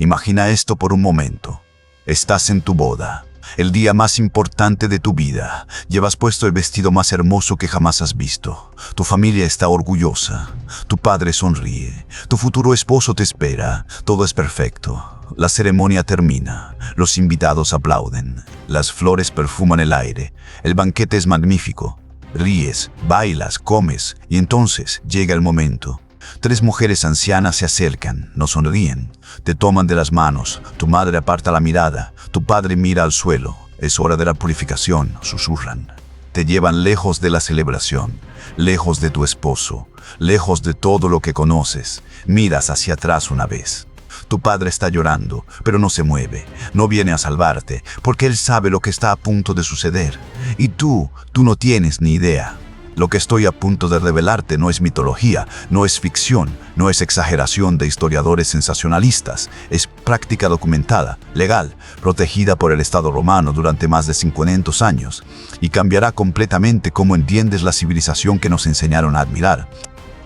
Imagina esto por un momento. Estás en tu boda, el día más importante de tu vida. Llevas puesto el vestido más hermoso que jamás has visto. Tu familia está orgullosa. Tu padre sonríe. Tu futuro esposo te espera. Todo es perfecto. La ceremonia termina. Los invitados aplauden. Las flores perfuman el aire. El banquete es magnífico. Ríes, bailas, comes, y entonces llega el momento. 3 mujeres ancianas se acercan, no sonríen, te toman de las manos, tu madre aparta la mirada, tu padre mira al suelo. Es hora de la purificación, susurran. Te llevan lejos de la celebración, lejos de tu esposo, lejos de todo lo que conoces. Miras hacia atrás una vez. Tu padre está llorando, pero no se mueve, no viene a salvarte, porque él sabe lo que está a punto de suceder. Y tú no tienes ni idea. Lo que estoy a punto de revelarte no es mitología, no es ficción, no es exageración de historiadores sensacionalistas. Es práctica documentada, legal, protegida por el Estado romano durante más de 500 años, y cambiará completamente cómo entiendes la civilización que nos enseñaron a admirar.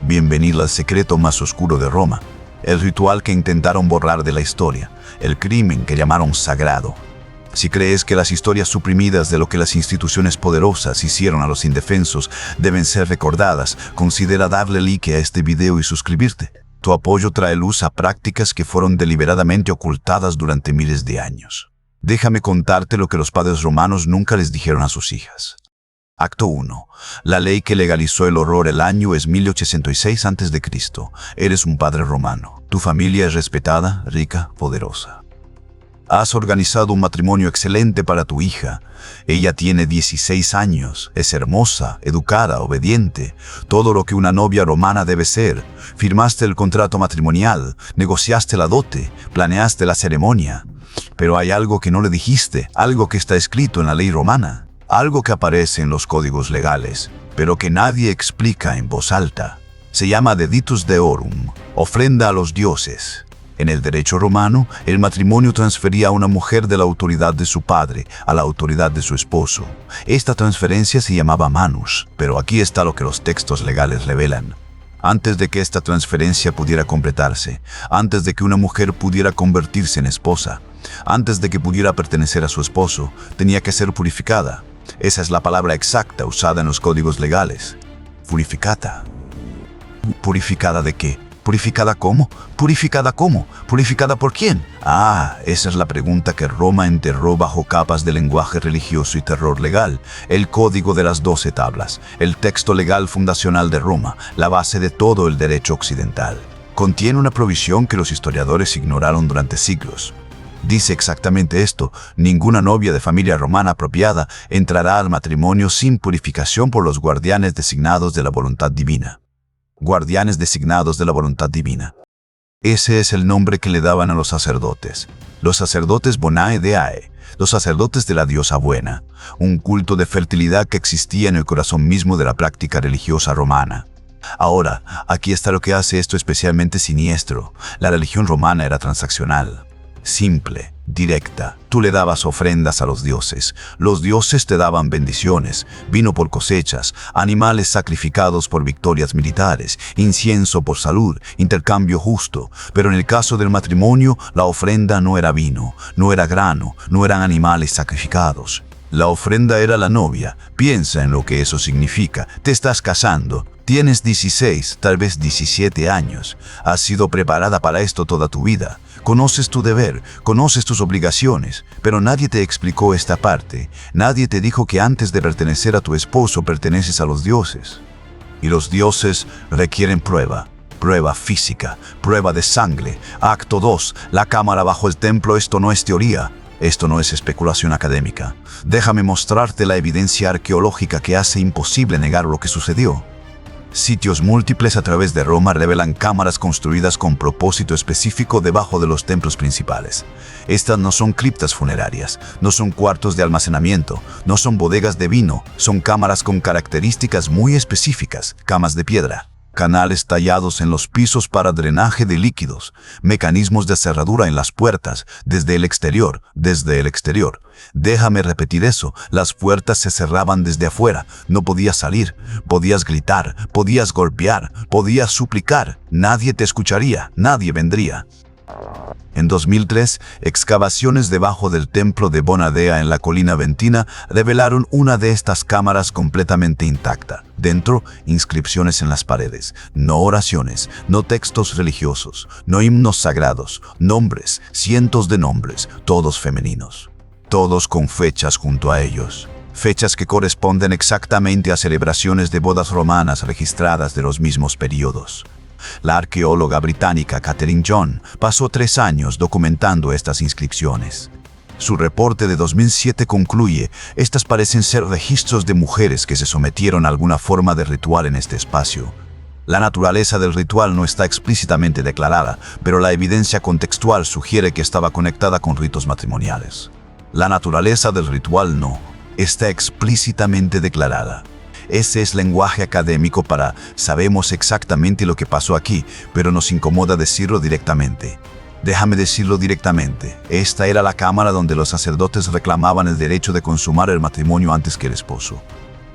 Bienvenido al secreto más oscuro de Roma. El ritual que intentaron borrar de la historia, el crimen que llamaron sagrado. Si crees que las historias suprimidas de lo que las instituciones poderosas hicieron a los indefensos deben ser recordadas, considera darle like a este video y suscribirte. Tu apoyo trae luz a prácticas que fueron deliberadamente ocultadas durante miles de años. Déjame contarte lo que los padres romanos nunca les dijeron a sus hijas. Acto 1. La ley que legalizó el horror. El año es 1806 a.C. Eres un padre romano. Tu familia es respetada, rica, poderosa. Has organizado un matrimonio excelente para tu hija. Ella tiene 16 años, es hermosa, educada, obediente, todo lo que una novia romana debe ser. Firmaste el contrato matrimonial, negociaste la dote, planeaste la ceremonia. Pero hay algo que no le dijiste, algo que está escrito en la ley romana. Algo que aparece en los códigos legales, pero que nadie explica en voz alta. Se llama Deditus Deorum, ofrenda a los dioses. En el derecho romano, el matrimonio transfería a una mujer de la autoridad de su padre a la autoridad de su esposo. Esta transferencia se llamaba manus, pero aquí está lo que los textos legales revelan. Antes de que esta transferencia pudiera completarse, antes de que una mujer pudiera convertirse en esposa, antes de que pudiera pertenecer a su esposo, tenía que ser purificada. Esa es la palabra exacta usada en los códigos legales. Purificata. ¿Purificada de qué? ¿Purificada cómo? ¿Purificada cómo? ¿Purificada por quién? Esa es la pregunta que Roma enterró bajo capas de lenguaje religioso y terror legal. El Código de las 12 tablas, el texto legal fundacional de Roma, la base de todo el derecho occidental. Contiene una provisión que los historiadores ignoraron durante siglos. Dice exactamente esto: ninguna novia de familia romana apropiada entrará al matrimonio sin purificación por los guardianes designados de la voluntad divina. Guardianes designados de la voluntad divina. Ese es el nombre que le daban a los sacerdotes. Los sacerdotes Bonae Deae, los sacerdotes de la diosa buena, un culto de fertilidad que existía en el corazón mismo de la práctica religiosa romana. Ahora, aquí está lo que hace esto especialmente siniestro. La religión romana era transaccional. Simple, directa. Tú le dabas ofrendas a los dioses te daban bendiciones, vino por cosechas, animales sacrificados por victorias militares, incienso por salud, intercambio justo. Pero en el caso del matrimonio, la ofrenda no era vino, no era grano, no eran animales sacrificados. La ofrenda era la novia. Piensa en lo que eso significa. Te estás casando. Tienes 16, tal vez 17 años. Has sido preparada para esto toda tu vida. Conoces tu deber, conoces tus obligaciones, pero nadie te explicó esta parte. Nadie te dijo que antes de pertenecer a tu esposo perteneces a los dioses. Y los dioses requieren prueba. Prueba física, prueba de sangre. Acto 2, la cámara bajo el templo. Esto no es teoría. Esto no es especulación académica. Déjame mostrarte la evidencia arqueológica que hace imposible negar lo que sucedió. Sitios múltiples a través de Roma revelan cámaras construidas con propósito específico debajo de los templos principales. Estas no son criptas funerarias, no son cuartos de almacenamiento, no son bodegas de vino, son cámaras con características muy específicas, camas de piedra, canales tallados en los pisos para drenaje de líquidos, mecanismos de cerradura en las puertas, desde el exterior. Déjame repetir eso, las puertas se cerraban desde afuera, no podías salir, podías gritar, podías golpear, podías suplicar, nadie te escucharía, nadie vendría. En 2003, excavaciones debajo del templo de Bonadea en la colina Ventina revelaron una de estas cámaras completamente intacta. Dentro, inscripciones en las paredes, no oraciones, no textos religiosos, no himnos sagrados, nombres, cientos de nombres, todos femeninos. Todos con fechas junto a ellos. Fechas que corresponden exactamente a celebraciones de bodas romanas registradas de los mismos periodos. La arqueóloga británica Catherine John pasó 3 años documentando estas inscripciones. Su reporte de 2007 concluye: estas parecen ser registros de mujeres que se sometieron a alguna forma de ritual en este espacio. La naturaleza del ritual no está explícitamente declarada, pero la evidencia contextual sugiere que estaba conectada con ritos matrimoniales. La naturaleza del ritual no está explícitamente declarada. Ese es lenguaje académico para sabemos exactamente lo que pasó aquí, pero nos incomoda decirlo directamente. Déjame decirlo directamente. Esta era la cámara donde los sacerdotes reclamaban el derecho de consumar el matrimonio antes que el esposo.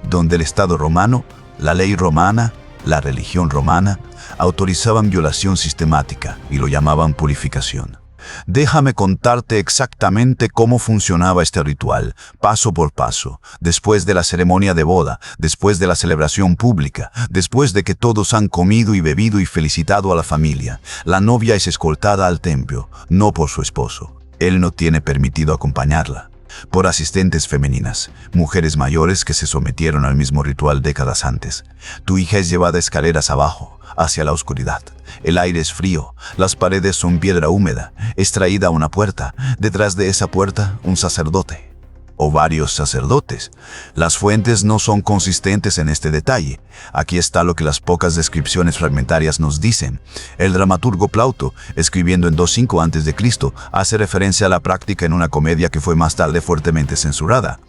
Donde el Estado romano, la ley romana, la religión romana, autorizaban violación sistemática y lo llamaban purificación. Déjame contarte exactamente cómo funcionaba este ritual, paso por paso, después de la ceremonia de boda, después de la celebración pública, después de que todos han comido y bebido y felicitado a la familia. La novia es escoltada al templo, no por su esposo. Él no tiene permitido acompañarla. Por asistentes femeninas, mujeres mayores que se sometieron al mismo ritual décadas antes. Tu hija es llevada escaleras abajo, hacia la oscuridad. El aire es frío, las paredes son piedra húmeda, es traída a una puerta, detrás de esa puerta un sacerdote. O varios sacerdotes. Las fuentes no son consistentes en este detalle. Aquí está lo que las pocas descripciones fragmentarias nos dicen. El dramaturgo Plauto, escribiendo en 25 a.C., hace referencia a la práctica en una comedia que fue más tarde fuertemente censurada.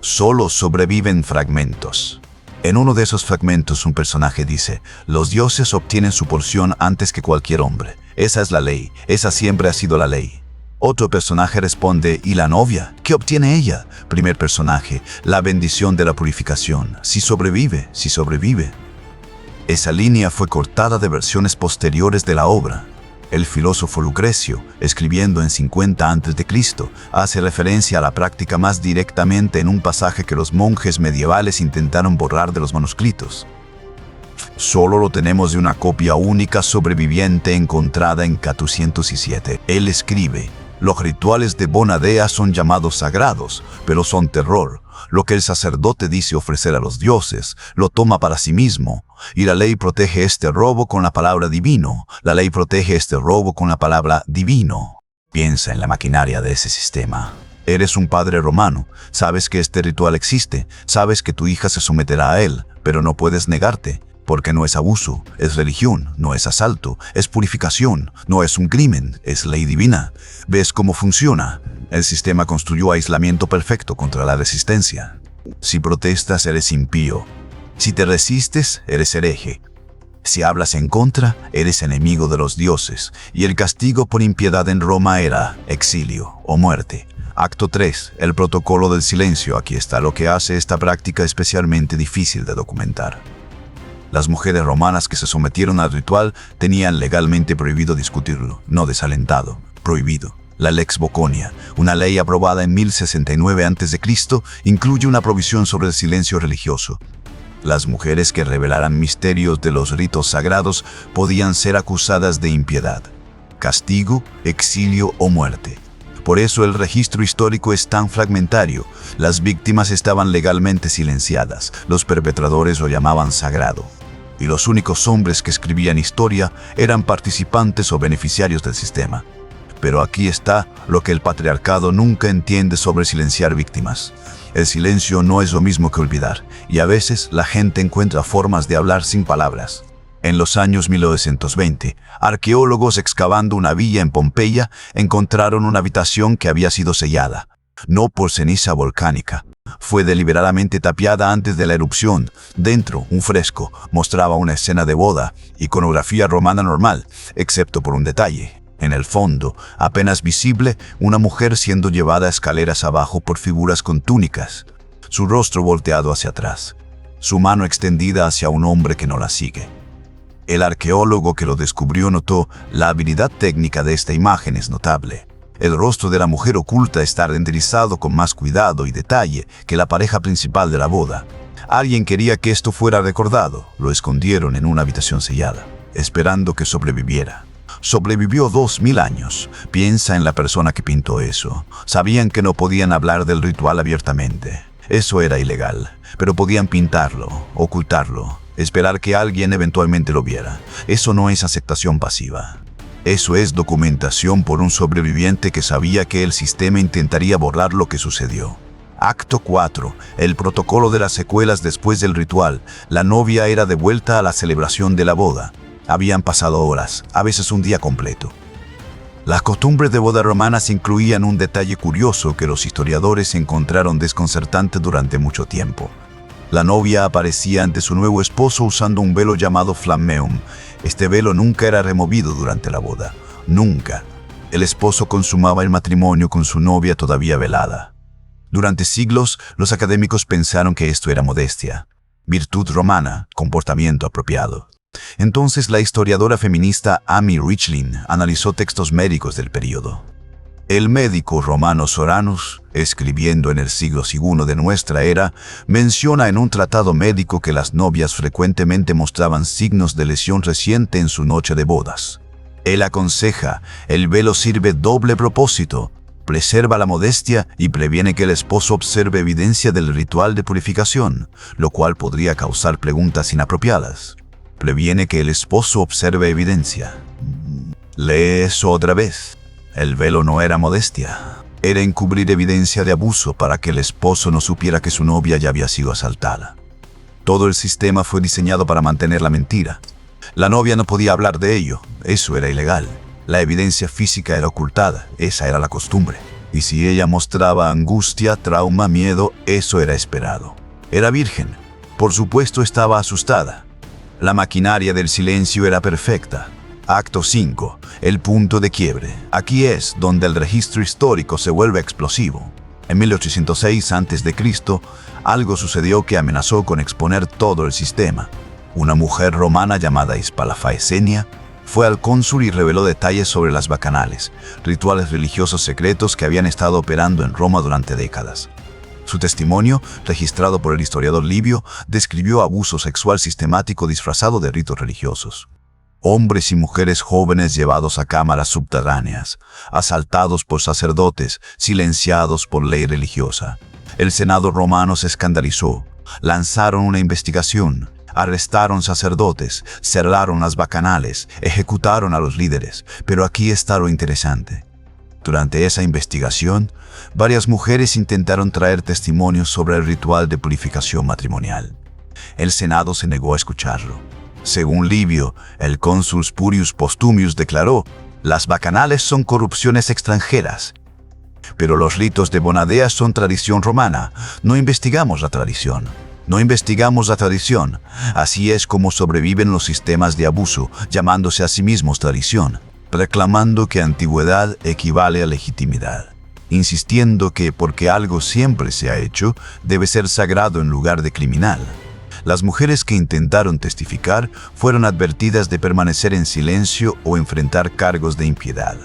Solo sobreviven fragmentos. En uno de esos fragmentos un personaje dice: los dioses obtienen su porción antes que cualquier hombre. Esa es la ley, esa siempre ha sido la ley. Otro personaje responde: ¿y la novia? ¿Qué obtiene ella? Primer personaje: la bendición de la purificación. Si sobrevive, si sobrevive. Esa línea fue cortada de versiones posteriores de la obra. El filósofo Lucrecio, escribiendo en 50 a.C., hace referencia a la práctica más directamente en un pasaje que los monjes medievales intentaron borrar de los manuscritos. Solo lo tenemos de una copia única sobreviviente encontrada en K207. Él escribe: los rituales de Bonadea son llamados sagrados, pero son terror. Lo que el sacerdote dice ofrecer a los dioses, lo toma para sí mismo. Y la ley protege este robo con la palabra divino. La ley protege este robo con la palabra divino. Piensa en la maquinaria de ese sistema. Eres un padre romano, sabes que este ritual existe, sabes que tu hija se someterá a él, pero no puedes negarte. Porque no es abuso, es religión, no es asalto, es purificación, no es un crimen, es ley divina. ¿Ves cómo funciona? El sistema construyó aislamiento perfecto contra la resistencia. Si protestas, eres impío. Si te resistes, eres hereje. Si hablas en contra, eres enemigo de los dioses. Y el castigo por impiedad en Roma era exilio o muerte. Acto 3. El protocolo del silencio. Aquí está lo que hace esta práctica especialmente difícil de documentar. Las mujeres romanas que se sometieron al ritual tenían legalmente prohibido discutirlo, no desalentado, prohibido. La Lex Boconia, una ley aprobada en 1069 a.C., incluye una provisión sobre el silencio religioso. Las mujeres que revelaran misterios de los ritos sagrados podían ser acusadas de impiedad, castigo, exilio o muerte. Por eso el registro histórico es tan fragmentario. Las víctimas estaban legalmente silenciadas, los perpetradores lo llamaban sagrado. Y los únicos hombres que escribían historia eran participantes o beneficiarios del sistema. Pero aquí está lo que el patriarcado nunca entiende sobre silenciar víctimas. El silencio no es lo mismo que olvidar, y a veces la gente encuentra formas de hablar sin palabras. En los años 1920, arqueólogos excavando una villa en Pompeya encontraron una habitación que había sido sellada, no por ceniza volcánica. Fue deliberadamente tapiada antes de la erupción. Dentro, un fresco mostraba una escena de boda, iconografía romana normal, excepto por un detalle. En el fondo, apenas visible, una mujer siendo llevada escaleras abajo por figuras con túnicas, su rostro volteado hacia atrás, su mano extendida hacia un hombre que no la sigue. El arqueólogo que lo descubrió notó: la habilidad técnica de esta imagen es notable. El rostro de la mujer oculta está renderizado con más cuidado y detalle que la pareja principal de la boda. Alguien quería que esto fuera recordado. Lo escondieron en una habitación sellada, esperando que sobreviviera. Sobrevivió 2000 años. Piensa en la persona que pintó eso. Sabían que no podían hablar del ritual abiertamente. Eso era ilegal, pero podían pintarlo, ocultarlo, esperar que alguien eventualmente lo viera. Eso no es aceptación pasiva. Eso es documentación por un sobreviviente que sabía que el sistema intentaría borrar lo que sucedió. Acto 4. El protocolo de las secuelas después del ritual. La novia era devuelta a la celebración de la boda. Habían pasado horas, a veces un día completo. Las costumbres de boda romanas incluían un detalle curioso que los historiadores encontraron desconcertante durante mucho tiempo. La novia aparecía ante su nuevo esposo usando un velo llamado flammeum. Este velo nunca era removido durante la boda. Nunca. El esposo consumaba el matrimonio con su novia todavía velada. Durante siglos, los académicos pensaron que esto era modestia, virtud romana, comportamiento apropiado. Entonces la historiadora feminista Amy Richlin analizó textos médicos del período. El médico romano Soranus, escribiendo en el siglo II de nuestra era, menciona en un tratado médico que las novias frecuentemente mostraban signos de lesión reciente en su noche de bodas. Él aconseja: el velo sirve doble propósito, preserva la modestia y previene que el esposo observe evidencia del ritual de purificación, lo cual podría causar preguntas inapropiadas. Previene que el esposo observe evidencia. Lee eso otra vez. El velo no era modestia. Era encubrir evidencia de abuso para que el esposo no supiera que su novia ya había sido asaltada. Todo el sistema fue diseñado para mantener la mentira. La novia no podía hablar de ello. Eso era ilegal. La evidencia física era ocultada. Esa era la costumbre. Y si ella mostraba angustia, trauma, miedo, eso era esperado. Era virgen. Por supuesto estaba asustada. La maquinaria del silencio era perfecta. Acto 5. El punto de quiebre. Aquí es donde el registro histórico se vuelve explosivo. En 1806 a.C., algo sucedió que amenazó con exponer todo el sistema. Una mujer romana llamada Hispalafaesenia fue al cónsul y reveló detalles sobre las bacanales, rituales religiosos secretos que habían estado operando en Roma durante décadas. Su testimonio, registrado por el historiador Livio, describió abuso sexual sistemático disfrazado de ritos religiosos. Hombres y mujeres jóvenes llevados a cámaras subterráneas, asaltados por sacerdotes, silenciados por ley religiosa. El Senado romano se escandalizó, lanzaron una investigación, arrestaron sacerdotes, cerraron las bacanales, ejecutaron a los líderes. Pero aquí está lo interesante. Durante esa investigación, varias mujeres intentaron traer testimonios sobre el ritual de purificación matrimonial. El Senado se negó a escucharlo. Según Livio, el cónsul Spurius Postumius declaró: las bacanales son corrupciones extranjeras. Pero los ritos de Bonadea son tradición romana. No investigamos la tradición. No investigamos la tradición. Así es como sobreviven los sistemas de abuso, llamándose a sí mismos tradición, reclamando que antigüedad equivale a legitimidad, insistiendo que porque algo siempre se ha hecho, debe ser sagrado en lugar de criminal. Las mujeres que intentaron testificar fueron advertidas de permanecer en silencio o enfrentar cargos de impiedad.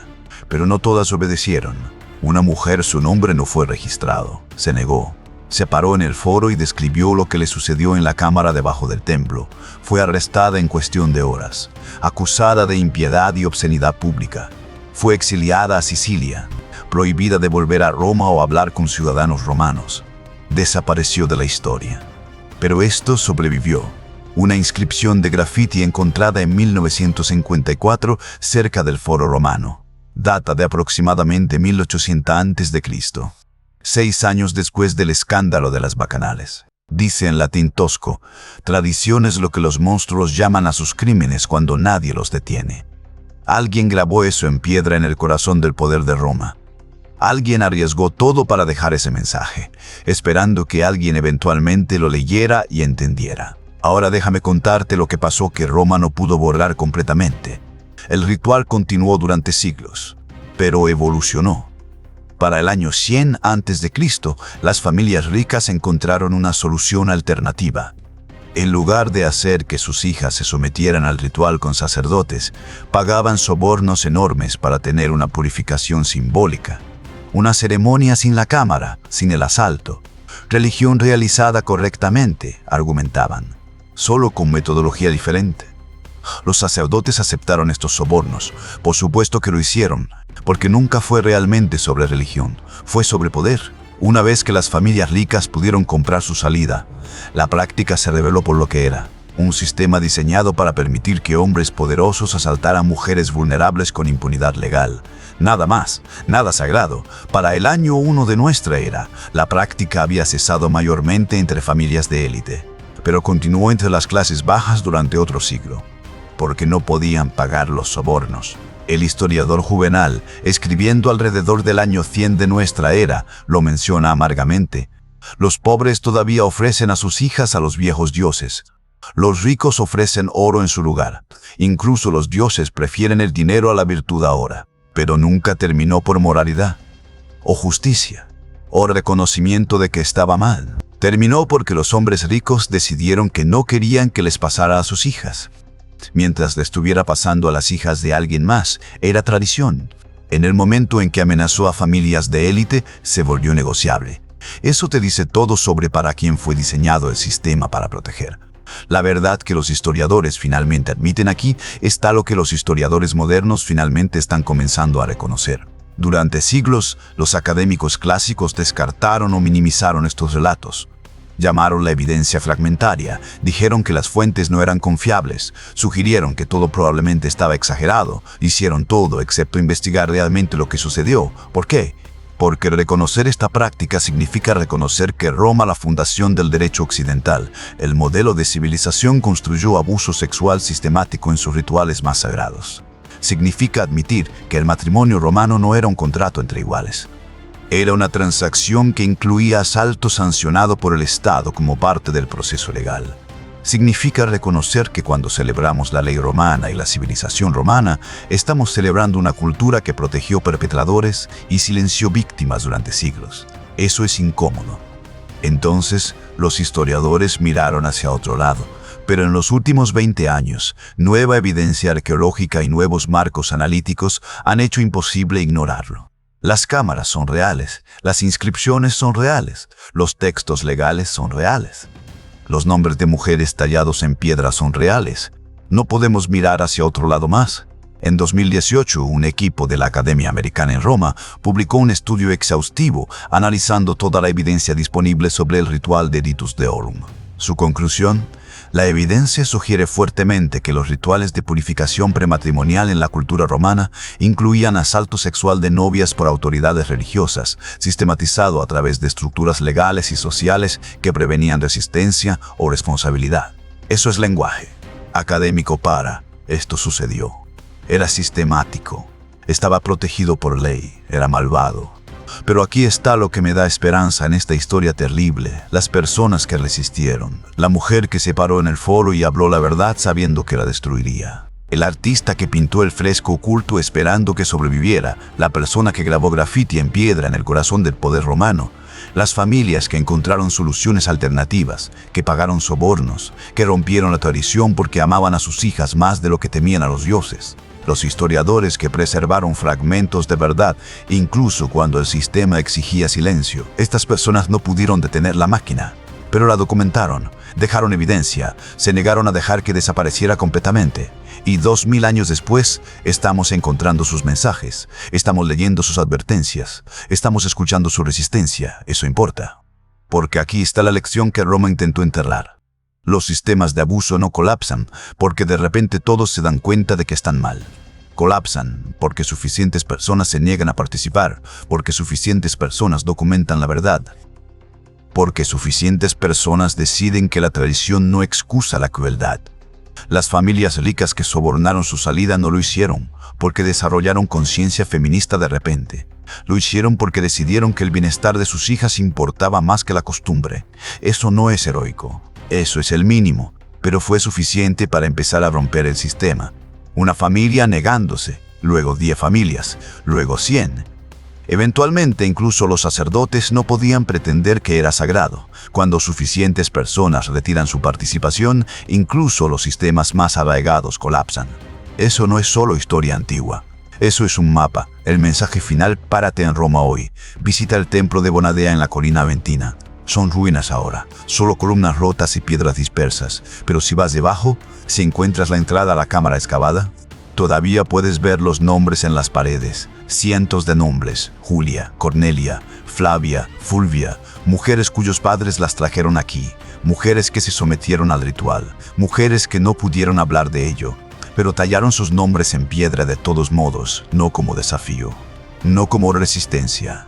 Pero no todas obedecieron. Una mujer, su nombre no fue registrado, se negó. Se paró en el foro y describió lo que le sucedió en la cámara debajo del templo. Fue arrestada en cuestión de horas, acusada de impiedad y obscenidad pública. Fue exiliada a Sicilia, prohibida de volver a Roma o hablar con ciudadanos romanos. Desapareció de la historia. Pero esto sobrevivió. Una inscripción de grafiti encontrada en 1954 cerca del Foro Romano. Data de aproximadamente 1800 a.C., 6 años después del escándalo de las bacanales. Dice en latín tosco: tradición es lo que los monstruos llaman a sus crímenes cuando nadie los detiene. Alguien grabó eso en piedra en el corazón del poder de Roma. Alguien arriesgó todo para dejar ese mensaje, esperando que alguien eventualmente lo leyera y entendiera. Ahora déjame contarte lo que pasó que Roma no pudo borrar completamente. El ritual continuó durante siglos, pero evolucionó. Para el año 100 a.C., las familias ricas encontraron una solución alternativa. En lugar de hacer que sus hijas se sometieran al ritual con sacerdotes, pagaban sobornos enormes para tener una purificación simbólica. Una ceremonia sin la cámara, sin el asalto. Religión realizada correctamente, argumentaban, solo con metodología diferente. Los sacerdotes aceptaron estos sobornos. Por supuesto que lo hicieron, porque nunca fue realmente sobre religión, fue sobre poder. Una vez que las familias ricas pudieron comprar su salida, la práctica se reveló por lo que era: un sistema diseñado para permitir que hombres poderosos asaltaran mujeres vulnerables con impunidad legal. Nada más, nada sagrado. Para el año 1 de nuestra era, la práctica había cesado mayormente entre familias de élite, pero continuó entre las clases bajas durante otro siglo, porque no podían pagar los sobornos. El historiador Juvenal, escribiendo alrededor del año 100 de nuestra era, lo menciona amargamente. Los pobres todavía ofrecen a sus hijas a los viejos dioses. Los ricos ofrecen oro en su lugar. Incluso los dioses prefieren el dinero a la virtud ahora. Pero nunca terminó por moralidad, o justicia, o reconocimiento de que estaba mal. Terminó porque los hombres ricos decidieron que no querían que les pasara a sus hijas. Mientras le estuviera pasando a las hijas de alguien más, era tradición. En el momento en que amenazó a familias de élite, se volvió negociable. Eso te dice todo sobre para quién fue diseñado el sistema para proteger. La verdad que los historiadores finalmente admiten aquí está lo que los historiadores modernos finalmente están comenzando a reconocer. Durante siglos, los académicos clásicos descartaron o minimizaron estos relatos. Llamaron la evidencia fragmentaria, dijeron que las fuentes no eran confiables, sugirieron que todo probablemente estaba exagerado, hicieron todo excepto investigar realmente lo que sucedió. ¿Por qué? Porque reconocer esta práctica significa reconocer que Roma, la fundación del derecho occidental, el modelo de civilización, construyó abuso sexual sistemático en sus rituales más sagrados. Significa admitir que el matrimonio romano no era un contrato entre iguales. Era una transacción que incluía asalto sancionado por el Estado como parte del proceso legal. Significa reconocer que cuando celebramos la ley romana y la civilización romana, estamos celebrando una cultura que protegió perpetradores y silenció víctimas durante siglos. Eso es incómodo. Entonces, los historiadores miraron hacia otro lado, pero en los últimos 20 años, nueva evidencia arqueológica y nuevos marcos analíticos han hecho imposible ignorarlo. Las cámaras son reales, las inscripciones son reales, los textos legales son reales. Los nombres de mujeres tallados en piedra son reales. No podemos mirar hacia otro lado más. En 2018, un equipo de la Academia Americana en Roma publicó un estudio exhaustivo analizando toda la evidencia disponible sobre el ritual de Ritus Deorum. Su conclusión: la evidencia sugiere fuertemente que los rituales de purificación prematrimonial en la cultura romana incluían asalto sexual de novias por autoridades religiosas, sistematizado a través de estructuras legales y sociales que prevenían resistencia o responsabilidad. Eso es lenguaje académico para esto sucedió. Era sistemático, estaba protegido por ley, era malvado. Pero aquí está lo que me da esperanza en esta historia terrible: las personas que resistieron, la mujer que se paró en el foro y habló la verdad sabiendo que la destruiría, el artista que pintó el fresco oculto esperando que sobreviviera, la persona que grabó grafiti en piedra en el corazón del poder romano, las familias que encontraron soluciones alternativas, que pagaron sobornos, que rompieron la tradición porque amaban a sus hijas más de lo que temían a los dioses. Los historiadores que preservaron fragmentos de verdad, incluso cuando el sistema exigía silencio. Estas personas no pudieron detener la máquina, pero la documentaron, dejaron evidencia, se negaron a dejar que desapareciera completamente. Y 2000 años después, estamos encontrando sus mensajes, estamos leyendo sus advertencias, estamos escuchando su resistencia. Eso importa. Porque aquí está la lección que Roma intentó enterrar. Los sistemas de abuso no colapsan porque de repente todos se dan cuenta de que están mal. Colapsan porque suficientes personas se niegan a participar, porque suficientes personas documentan la verdad, porque suficientes personas deciden que la tradición no excusa la crueldad. Las familias ricas que sobornaron su salida no lo hicieron porque desarrollaron conciencia feminista de repente. Lo hicieron porque decidieron que el bienestar de sus hijas importaba más que la costumbre. Eso no es heroico. Eso es el mínimo, pero fue suficiente para empezar a romper el sistema. Una familia negándose, luego 10 familias, luego 100. Eventualmente, incluso los sacerdotes no podían pretender que era sagrado. Cuando suficientes personas retiran su participación, incluso los sistemas más arraigados colapsan. Eso no es solo historia antigua. Eso es un mapa. El mensaje final: párate en Roma hoy. Visita el templo de Bonadea en la colina Aventina. Son ruinas ahora, solo columnas rotas y piedras dispersas. Pero si vas debajo, si encuentras la entrada a la cámara excavada, todavía puedes ver los nombres en las paredes. Cientos de nombres: Julia, Cornelia, Flavia, Fulvia, mujeres cuyos padres las trajeron aquí, mujeres que se sometieron al ritual, mujeres que no pudieron hablar de ello, pero tallaron sus nombres en piedra de todos modos, no como desafío, no como resistencia.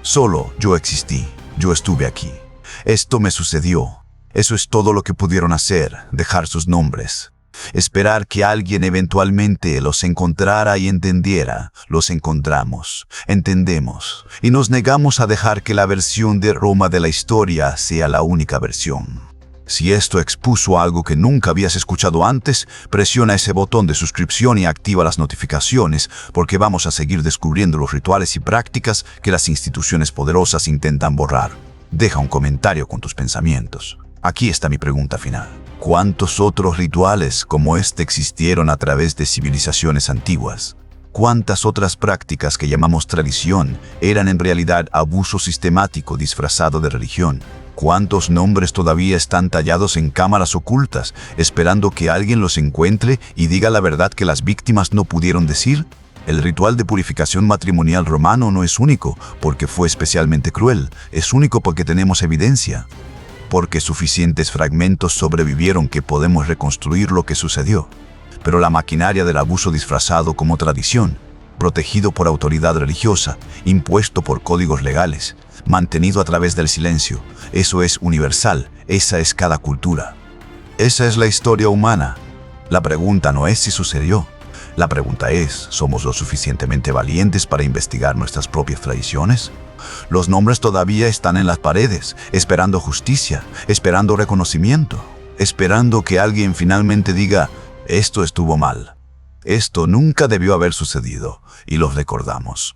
Solo yo existí, yo estuve aquí. Esto me sucedió. Eso es todo lo que pudieron hacer: dejar sus nombres. Esperar que alguien eventualmente los encontrara y entendiera. Los encontramos, entendemos, y nos negamos a dejar que la versión de Roma de la historia sea la única versión. Si esto expuso algo que nunca habías escuchado antes, presiona ese botón de suscripción y activa las notificaciones, porque vamos a seguir descubriendo los rituales y prácticas que las instituciones poderosas intentan borrar. Deja un comentario con tus pensamientos. Aquí está mi pregunta final. ¿Cuántos otros rituales como este existieron a través de civilizaciones antiguas? ¿Cuántas otras prácticas que llamamos tradición eran en realidad abuso sistemático disfrazado de religión? ¿Cuántos nombres todavía están tallados en cámaras ocultas, esperando que alguien los encuentre y diga la verdad que las víctimas no pudieron decir? El ritual de purificación matrimonial romano no es único porque fue especialmente cruel, es único porque tenemos evidencia, porque suficientes fragmentos sobrevivieron que podemos reconstruir lo que sucedió. Pero la maquinaria del abuso disfrazado como tradición, protegido por autoridad religiosa, impuesto por códigos legales, mantenido a través del silencio, eso es universal, esa es cada cultura. Esa es la historia humana. La pregunta no es si sucedió. La pregunta es: ¿somos lo suficientemente valientes para investigar nuestras propias tradiciones? Los nombres todavía están en las paredes, esperando justicia, esperando reconocimiento, esperando que alguien finalmente diga: esto estuvo mal. Esto nunca debió haber sucedido, y los recordamos.